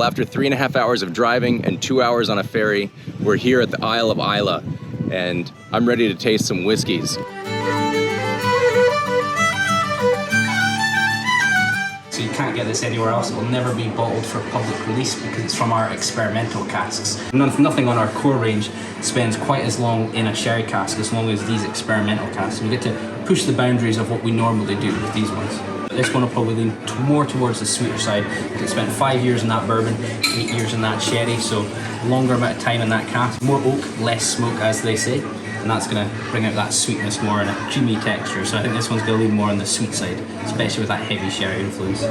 Well, after 3.5 hours of driving and 2 hours on a ferry, we're here at the Isle of Islay, and I'm ready to taste some whiskeys. So you can't get this anywhere else. It will never be bottled for public release because it's from our experimental casks. Nothing on our core range spends quite as long in a sherry cask as long as these experimental casks. We get to push the boundaries of what we normally do with these ones. This one will probably lean more towards the sweeter side. It spent 5 years in that bourbon, 8 years in that sherry, so longer amount of time in that cask. More oak, less smoke, as they say. And that's going to bring out that sweetness more and a creamy texture. So I think this one's going to lean more on the sweet side, especially with that heavy sherry influence.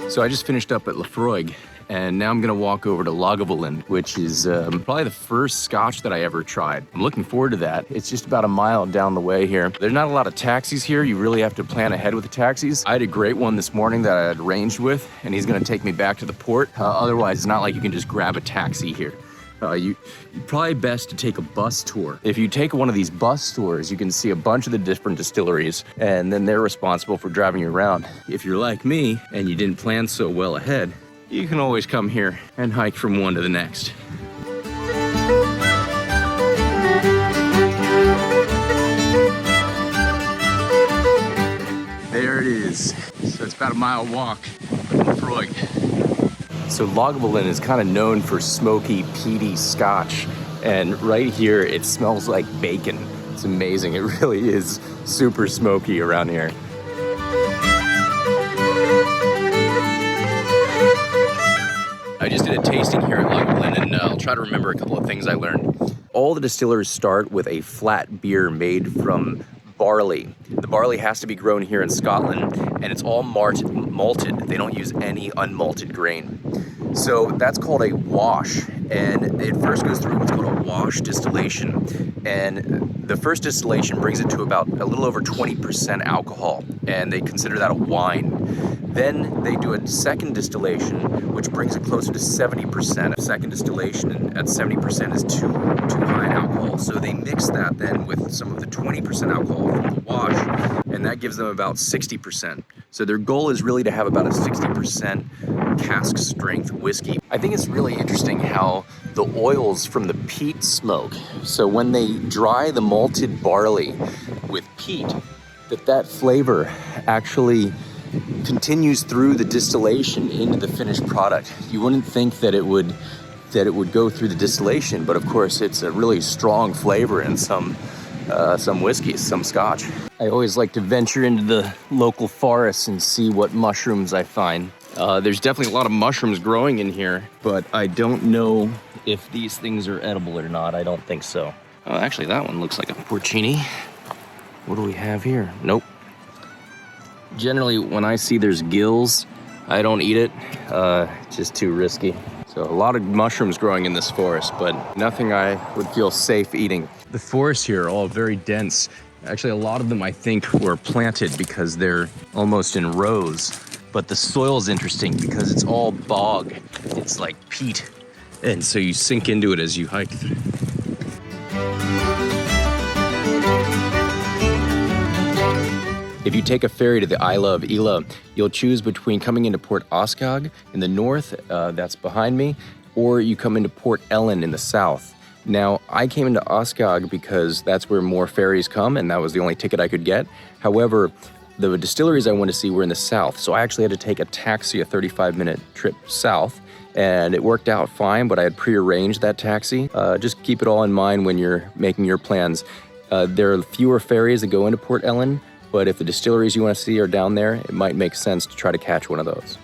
So I just finished up at Laphroaig, and now I'm gonna walk over to Lagavulin, which is probably the first Scotch that I ever tried. I'm looking forward to that. It's just about a mile down the way here. There's not a lot of taxis here. You really have to plan ahead with the taxis. I had a great one this morning that I had arranged with, and he's gonna take me back to the port. Otherwise, it's not like you can just grab a taxi here. You're probably best to take a bus tour. If you take one of these bus tours, you can see a bunch of the different distilleries, and then they're responsible for driving you around. If you're like me and you didn't plan so well ahead, you can always come here and hike from one to the next. There it is. So it's about a mile walk from Laphroaig. So Lagavulin is kind of known for smoky, peaty Scotch. And right here, it smells like bacon. It's amazing. It really is super smoky around here. I just did a tasting here at Lagavulin, and I'll try to remember a couple of things I learned. All the distillers start with a flat beer made from barley. The barley has to be grown here in Scotland, and it's all malted. They don't use any unmalted grain. So that's called a wash, and it first goes through what's called a wash distillation. And the first distillation brings it to about a little over 20% alcohol, and they consider that a wine. Then they do a second distillation, which brings it closer to 70%. Second distillation at 70% is too high in alcohol. So they mix that then with some of the 20% alcohol from the wash, and that gives them about 60%. So their goal is really to have about a 60% cask strength whiskey. I think it's really interesting how the oils from the peat smoke. So when they dry the malted barley with peat, that flavor actually continues through the distillation into the finished product. You wouldn't think that it would go through the distillation, but of course it's a really strong flavor in some whiskeys, some Scotch. I always like to venture into the local forests and see what mushrooms I find. There's definitely a lot of mushrooms growing in here, but I don't know if these things are edible or not. I don't think so. Oh, actually, that one looks like a porcini. What do we have here? Nope. Generally, when I see there's gills, I don't eat it. It's just too risky. So a lot of mushrooms growing in this forest, but nothing I would feel safe eating. The forests here are all very dense. Actually, a lot of them I think were planted because they're almost in rows. But the soil is interesting because it's all bog. It's like peat. And so you sink into it as you hike through. If you take a ferry to the Isle of Islay, you'll choose between coming into Port Oscog in the north, that's behind me, or you come into Port Ellen in the south. Now, I came into Oscog because that's where more ferries come, and that was the only ticket I could get. However, the distilleries I wanted to see were in the south, so I actually had to take a taxi, a 35-minute trip south, and it worked out fine, but I had prearranged that taxi. Just keep it all in mind when you're making your plans. There are fewer ferries that go into Port Ellen, but if the distilleries you want to see are down there, it might make sense to try to catch one of those.